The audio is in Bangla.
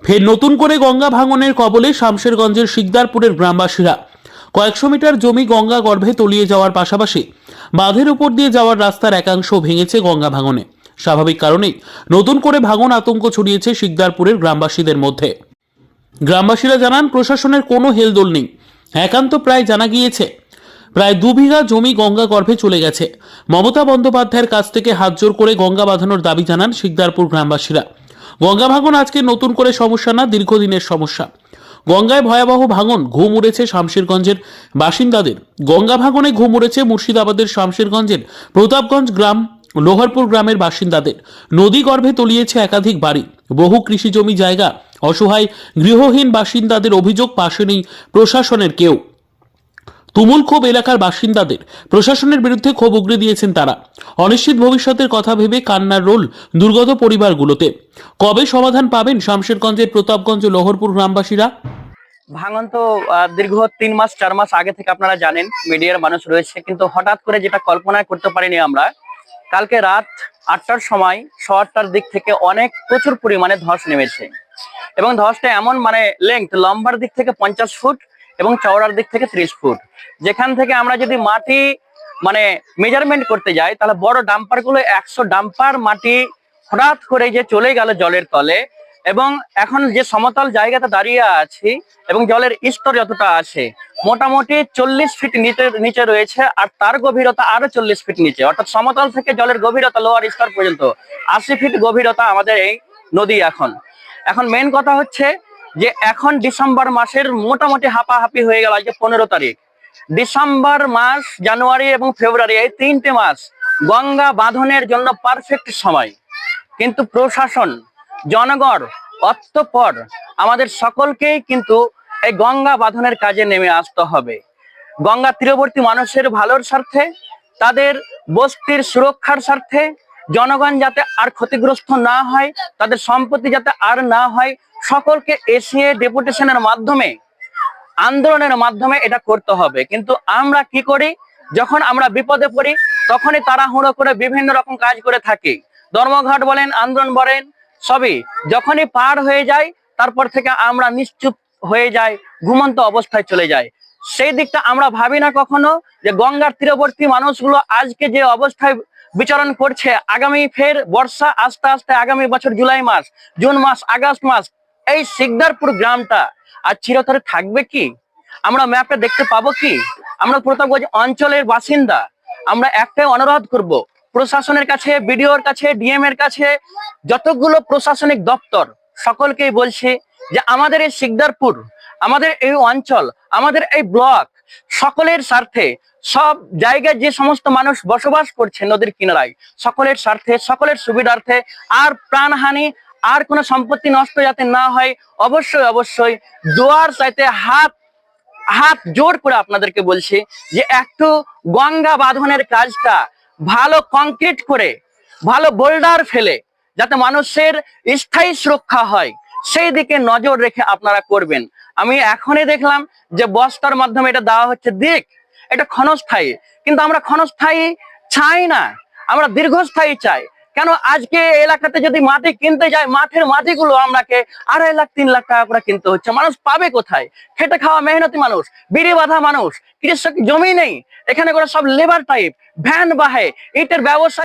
ফের নতুন করে গঙ্গা ভাঙনের কবলে শামশেরগঞ্জের শিকদারপুরের গ্রামবাসীরা। কয়েকশো মিটার জমি গঙ্গা গর্ভে তলিয়ে যাওয়ার পাশাপাশি বাঁধের উপর দিয়ে যাওয়ার রাস্তার একাংশ ভেঙেছে গঙ্গা ভাঙনে। স্বাভাবিক কারণেই নতুন করে ভাঙন আতঙ্ক ছড়িয়েছে শিকদারপুরের গ্রামবাসীদের মধ্যে। গ্রামবাসীরা জানান, প্রশাসনের কোনো হেলদোল নেই। একান্ত প্রায় জানা গিয়েছে প্রায় 2 বিঘা জমি গঙ্গা গর্ভে চলে গেছে। মমতা বন্দ্যোপাধ্যায়ের কাছ থেকে হাত জোর করে গঙ্গা বাঁধানোর দাবি জানান শিকদারপুর গ্রামবাসীরা। গঙ্গা ভাঙন আজকে নতুন করে সমস্যা না, দীর্ঘদিনের সমস্যা। গঙ্গায় ভয়াবহ ভাঙন ঘুম উড়েছে শামশেরগঞ্জের বাসিন্দাদের। গঙ্গা ভাঙনে ঘুম উড়েছে মুর্শিদাবাদের শামশেরগঞ্জের প্রতাপগঞ্জ গ্রাম, লোহারপুর গ্রামের বাসিন্দাদের। নদী গর্ভে তলিয়েছে একাধিক বাড়ি, বহু কৃষি জমি জায়গা। অসহায় গৃহহীন বাসিন্দাদের অভিযোগ, পাশে নেই প্রশাসনের কেউ। তুমুল ক্ষোভ এলাকার বাসিন্দাদের। প্রশাসনের বিরুদ্ধে ক্ষোভ উগরে দিয়েছেন তারা। অনিশ্চিত ভবিষ্যতের কথা ভেবে কান্নার রোল দুর্গত পরিবারগুলোতে। কবে সমাধান পাবেন শামশেরগঞ্জের প্রতাপগঞ্জ ও লোহরপুর গ্রামবাসীরা? ভাঙন তো দীর্ঘ 3-4 মাস আগে থেকে আপনারা জানেন, মিডিয়ার মানুষ রয়েছে, কিন্তু হঠাৎ করে যেটা কল্পনা করতে পারিনি আমরা, কালকে রাত 8টার সময় 8টার দিক থেকে প্রচুর পরিমাণে ধস নেমেছে। এবং ধসটা এমন লেংথ, লম্বার দিক থেকে 50 ফুট এবং চওড়ার দিক থেকে 30 ফুট। যেখান থেকে আমরা যদি মাটি মেজারমেন্ট করতে যাই, তাহলে বড় ডাম্পার গুলো 100 ডাম্পার মাটি হঠাৎ করে যে চলে গেল জলের তলে। এবং এখন যে সমতল জায়গাতে দাঁড়িয়ে আছি এবং জলের স্তর যতটা আছে, মোটামুটি 40 ফিট নিচে রয়েছে, আর তার গভীরতা আরো 40 ফিট নিচে। অর্থাৎ সমতল থেকে জলের গভীরতা লোয়ার স্তর পর্যন্ত 80 ফিট গভীরতা আমাদের এই নদী। এখন মেন কথা হচ্ছে যে এখন ডিসেম্বর মাসের মোটামুটি হাঁপাহাঁপি হয়ে গেল। আজকে 15 তারিখ। ডিসেম্বর মাস, জানুয়ারি এবং ফেব্রুয়ারি, এই 3টে মাস গঙ্গা বাঁধনের জন্য পারফেক্ট সময়। কিন্তু প্রশাসন, জনগণ, অতঃপর আমাদের সকলকেই কিন্তু এই গঙ্গা বাঁধনের কাজে নেমে আসতে হবে। গঙ্গা তীরবর্তী মানুষের ভালোর স্বার্থে, তাদের বস্তির সুরক্ষার স্বার্থে, জনগণ যাতে আর ক্ষতিগ্রস্ত না হয়, তাদের সম্পত্তি যাতে আর না হয়, সকলকে এসিয়ে ডেপুটেশনের মাধ্যমে, আন্দোলনের মাধ্যমে এটা করতে হবে। কিন্তু আমরা কি করি, যখন আমরা বিপদে পড়ি তখনই তাড়াহুড়ো করে বিভিন্ন রকম কাজ করে থাকি। ধর্মঘট বলেন, আন্দোলন বলেন, সবই যখনই পার হয়ে যায় তারপর থেকে আমরা নিশ্চুপ হয়ে যাই, ঘুমন্ত অবস্থায় চলে যাই। সেই দিকটা আমরা ভাবি না কখনো যে গঙ্গার তীরবর্তী মানুষগুলো আজকে যে অবস্থায় বিচরণ করছে, আগামী ফের বর্ষা আস্তে আস্তে, আগামী বছর জুলাই মাস, জুন মাস, আগস্ট মাস, এই শিকদারপুর গ্রামটা আর চিরতরে থাকবে কি? আমরা ম্যাপে দেখতে পাবো কি? আমরা প্রতাপগঞ্জ অঞ্চলের বাসিন্দা। আমরা একটাই অনুরোধ করব প্রশাসনের কাছে, বিডিওর কাছে, ডিএম এর কাছে, যতগুলো প্রশাসনিক দপ্তর, সকলকেই বলছি যে আমাদের এই শিকদারপুর, আমাদের এই অঞ্চল, আমাদের এই ব্লক, সকলের স্বার্থে, সব জায়গায় যে সমস্ত মানুষ বসবাস করছে নদীর কিনারায়, সকলের স্বার্থে, সকলের সুবিধার্থে, আর প্রাণহানি, আর কোনো সম্পত্তি নষ্ট যাতে না হয়, অবশ্যই অবশ্যই দোয়ার চাইতে হাত জোর করে আপনাদেরকে বলছি যে একটু গঙ্গা বাঁধনের কাজটা ভালো কংক্রিট করে, ভালো বোল্ডার ফেলে, যাতে মানুষের স্থায়ী সুরক্ষা হয়, সেই দিকে নজর রেখে আপনারা করবেন। আমি এখনই দেখলাম যে বস্তার মাধ্যমে এটা দেওয়া হচ্ছে, এটা ক্ষণস্থায়ী। কিন্তু আমরা ক্ষণস্থায়ী চাই না, আমরা দীর্ঘস্থায়ী চাই। কেন আজকে এলাকাতে যদি মাটি কিনতে যায়, মাঠের মাটিগুলো আমরাকে 2.5 লাখ 3 লাখ টাকা করে কিনতে হচ্ছে। মানুষ পাবে কোথায়? খেটে খাওয়া মেহনতি মানুষ, বিড়ি বাঁধা মানুষ, কৃষক, জমি নেই, এখানে করে সব লেবার টাইপ, ভ্যান বাহে, ইটের ব্যবসা।